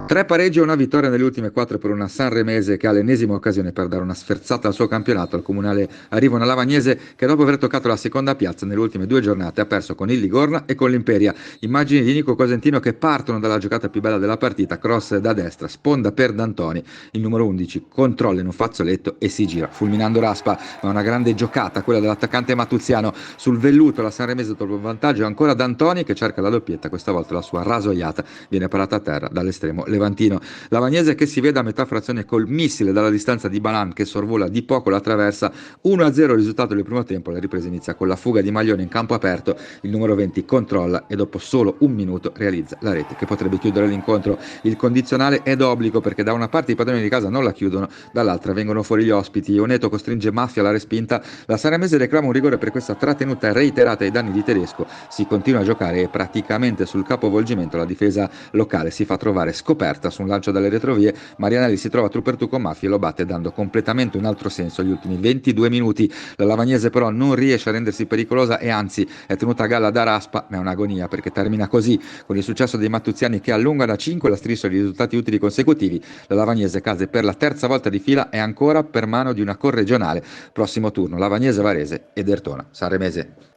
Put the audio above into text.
Tre pareggi e una vittoria nelle ultime quattro per una Sanremese che ha l'ennesima occasione per dare una sferzata al suo campionato. Al comunale arriva una Lavagnese che dopo aver toccato la seconda piazza nelle ultime due giornate ha perso con il Ligorna e con l'Imperia. Immagini di Nico Cosentino che partono dalla giocata più bella della partita, cross da destra, sponda per D'Antoni, il numero 11 controlla in un fazzoletto e si gira, fulminando Raspa, ma una grande giocata quella dell'attaccante Matuziano sul velluto. La Sanremese trova un vantaggio, ancora D'Antoni che cerca la doppietta, questa volta la sua rasoiata viene parata a terra dall'estremo levantino. Lavagnese che si vede a metà frazione col missile dalla distanza di Balan che sorvola di poco la traversa. 1-0 il risultato del primo tempo. La ripresa inizia con la fuga di Maglione in campo aperto. Il numero 20 controlla e dopo solo un minuto realizza la rete che potrebbe chiudere l'incontro. Il condizionale è d'obbligo perché da una parte i padroni di casa non la chiudono, dall'altra vengono fuori gli ospiti. Oneto costringe Maffia alla respinta. La Saramese reclama un rigore per questa trattenuta reiterata ai danni di Tedesco. Si continua a giocare e praticamente sul capovolgimento la difesa locale si fa trovare scoperta su un lancio dalle retrovie. Marianelli si trova tu per tu con Maffi e lo batte dando completamente un altro senso agli ultimi 22 minuti. La Lavagnese però non riesce a rendersi pericolosa e anzi è tenuta a galla da Raspa, ma è un'agonia perché termina così con il successo dei Mattuziani che allunga da 5 la striscia di risultati utili consecutivi. La Lavagnese cade per la terza volta di fila è ancora per mano di una corregionale. Prossimo turno Lavagnese Varese ed Ertona Sanremese.